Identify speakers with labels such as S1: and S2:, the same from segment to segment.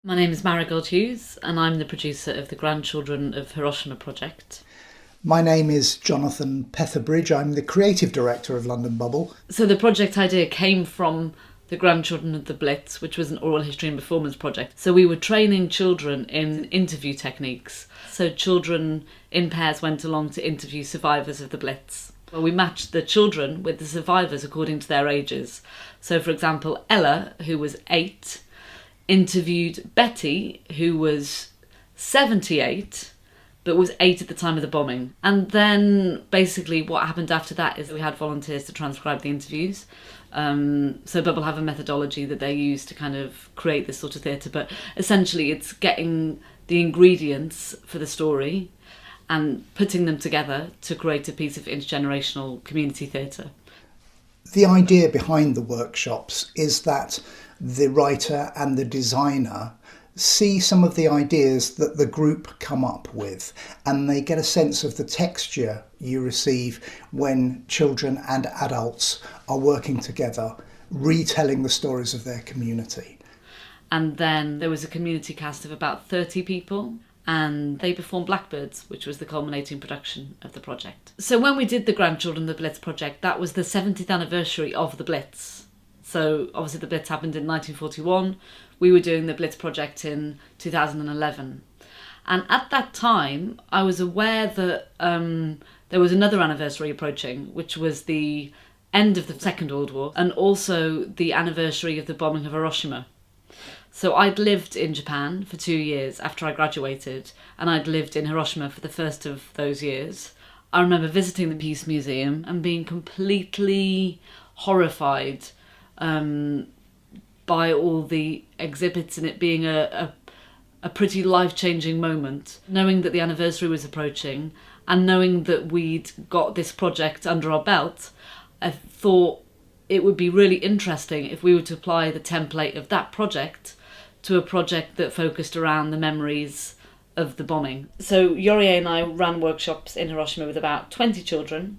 S1: My name is Marigold Hughes and I'm the producer of the Grandchildren of Hiroshima project.
S2: My name is Jonathan Petherbridge. I'm the creative director of London Bubble.
S1: So the project idea came from the Grandchildren of the Blitz, which was an oral history and performance project. So we were training children in interview techniques. So children in pairs went along to interview survivors of the Blitz. Well, we matched the children with the survivors according to their ages. So for example, Ella, who was 8, interviewed Betty, who was 78, but was 8 at the time of the bombing. And then basically what happened after that is we had volunteers to transcribe the interviews. So Bubble have a methodology that they use to kind of create this sort of theatre, but essentially it's getting the ingredients for the story and putting them together to create a piece of intergenerational community theatre.
S2: The idea behind the workshops is that the writer and the designer see some of the ideas that the group come up with, and they get a sense of the texture you receive when children and adults are working together, retelling the stories of their community.
S1: And then there was a community cast of about 30 people, and they performed Blackbirds, which was the culminating production of the project. So when we did the Grandchildren of the Blitz project, that was the 70th anniversary of the Blitz. So obviously the Blitz happened in 1941. We were doing the Blitz project in 2011. And at that time, I was aware that there was another anniversary approaching, which was the end of the Second World War, and also the anniversary of the bombing of Hiroshima. So I'd lived in Japan for 2 years after I graduated, and I'd lived in Hiroshima for the first of those years. I remember visiting the Peace Museum and being completely horrified by all the exhibits, and it being a pretty life-changing moment. Knowing that the anniversary was approaching and knowing that we'd got this project under our belt, I thought it would be really interesting if we were to apply the template of that project to a project that focused around the memories of the bombing. So Yorie and I ran workshops in Hiroshima with about 20 children.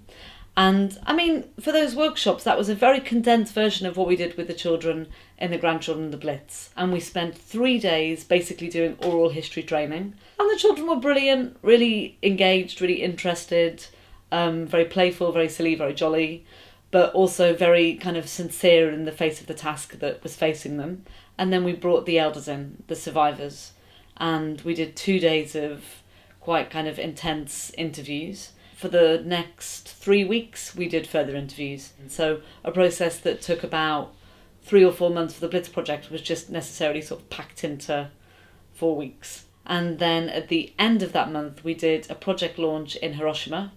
S1: And I mean, for those workshops, that was a very condensed version of what we did with the children in the Grandchildren of the Blitz. And we spent 3 days basically doing oral history training. And the children were brilliant, really engaged, really interested, very playful, very silly, very jolly, but also very kind of sincere in the face of the task that was facing them. And then we brought the elders in, the survivors, and we did 2 days of quite kind of intense interviews. For the next 3 weeks, we did further interviews. So a process that took about 3 or 4 months for the Blitz project was just necessarily sort of packed into 4 weeks. And then at the end of that month, we did a project launch in Hiroshima.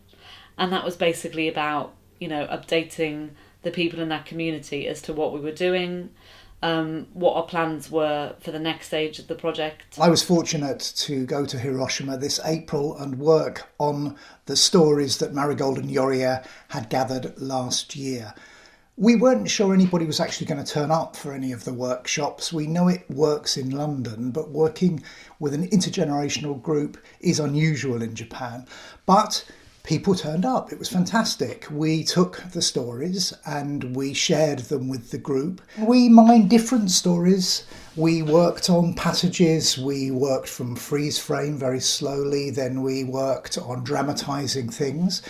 S1: And that was basically about, updating the people in that community as to what we were doing, what our plans were for the next stage of the project.
S2: I was fortunate to go to Hiroshima this April and work on the stories that Marigold and Yorie had gathered last year. We weren't sure anybody was actually going to turn up for any of the workshops. We know it works in London, but working with an intergenerational group is unusual in Japan. But people turned up. It was fantastic. We took the stories and we shared them with the group. We mined different stories. We worked on passages. We worked from freeze frame very slowly. Then we worked on dramatising things.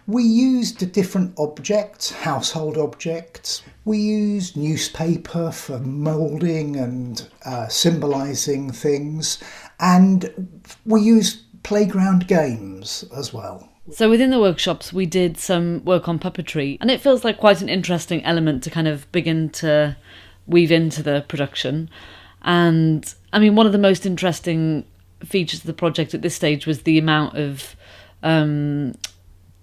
S2: We used different objects, household objects. We used newspaper for moulding and symbolising things. And we used playground games as well.
S1: So within the workshops, we did some work on puppetry, and it feels like quite an interesting element to kind of begin to weave into the production. And I mean, one of the most interesting features of the project at this stage was the amount of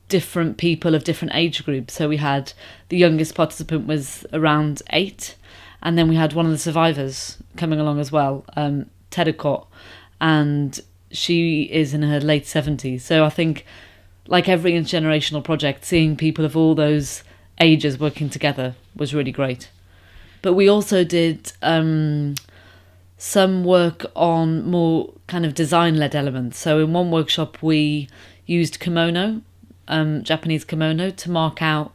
S1: different people of different age groups. So we had the youngest participant was around 8, and then we had one of the survivors coming along as well, Tedicott, and she is in her late 70s. So I think, like every intergenerational project, seeing people of all those ages working together was really great. But we also did some work on more kind of design-led elements. So in one workshop we used kimono, Japanese kimono, to mark out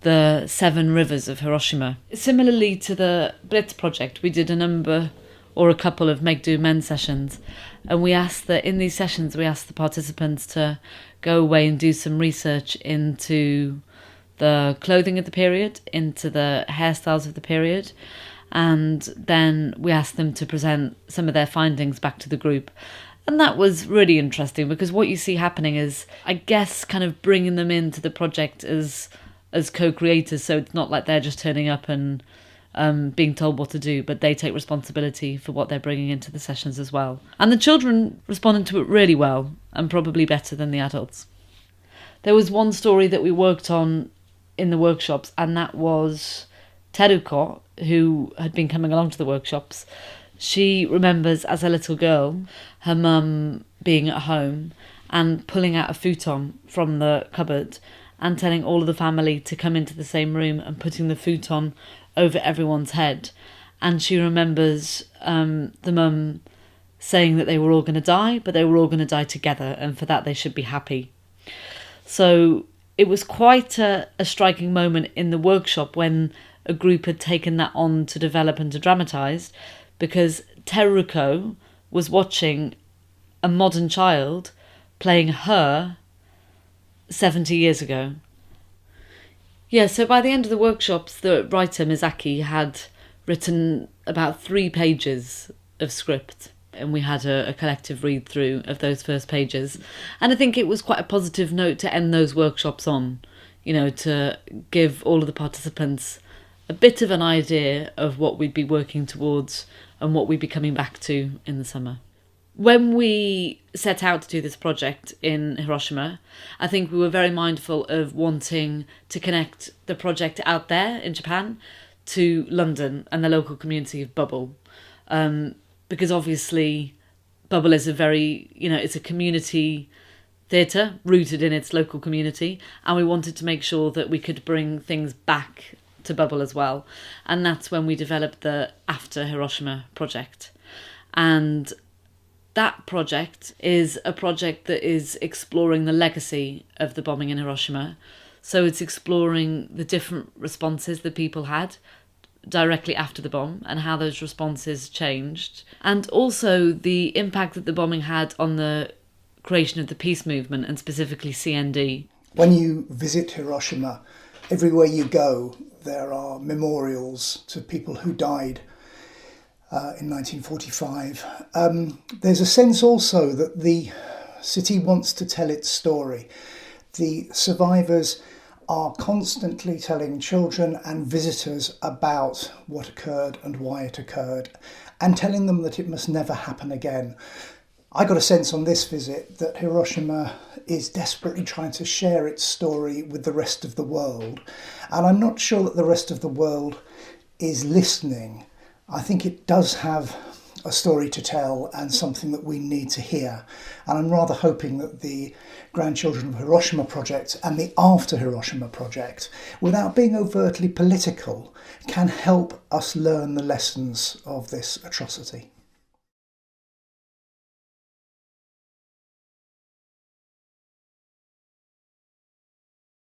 S1: the 7 rivers of Hiroshima. Similarly to the Blitz project, we did a number or a couple of Make Do Men sessions. And in these sessions, we asked the participants to go away and do some research into the clothing of the period, into the hairstyles of the period. And then we asked them to present some of their findings back to the group. And that was really interesting, because what you see happening is, I guess, kind of bringing them into the project as co-creators. So it's not like they're just turning up and being told what to do, but they take responsibility for what they're bringing into the sessions as well. And the children responded to it really well, and probably better than the adults. There was one story that we worked on in the workshops, and that was Teruko, who had been coming along to the workshops. She remembers, as a little girl, her mum being at home and pulling out a futon from the cupboard and telling all of the family to come into the same room and putting the futon over everyone's head. And she remembers the mum saying that they were all going to die, but they were all going to die together, and for that they should be happy. So it was quite a striking moment in the workshop when a group had taken that on to develop and to dramatise, because Teruko was watching a modern child playing her 70 years ago. Yeah, so by the end of the workshops, the writer Mizaki had written about 3 pages of script, and we had a collective read through of those first pages. And I think it was quite a positive note to end those workshops on, to give all of the participants a bit of an idea of what we'd be working towards and what we'd be coming back to in the summer. When we set out to do this project in Hiroshima, I think we were very mindful of wanting to connect the project out there in Japan to London and the local community of Bubble. Because obviously Bubble is it's a community theatre rooted in its local community, and we wanted to make sure that we could bring things back to Bubble as well. And that's when we developed the After Hiroshima project. And that project is a project that is exploring the legacy of the bombing in Hiroshima. So it's exploring the different responses that people had directly after the bomb and how those responses changed. And also the impact that the bombing had on the creation of the peace movement, and specifically CND.
S2: When you visit Hiroshima, everywhere you go, there are memorials to people who died in 1945. There's a sense also that the city wants to tell its story. The survivors are constantly telling children and visitors about what occurred and why it occurred, and telling them that it must never happen again. I got a sense on this visit that Hiroshima is desperately trying to share its story with the rest of the world, and I'm not sure that the rest of the world is listening. I think it does have a story to tell and something that we need to hear. And I'm rather hoping that the Grandchildren of Hiroshima project and the After Hiroshima project, without being overtly political, can help us learn the lessons of this atrocity.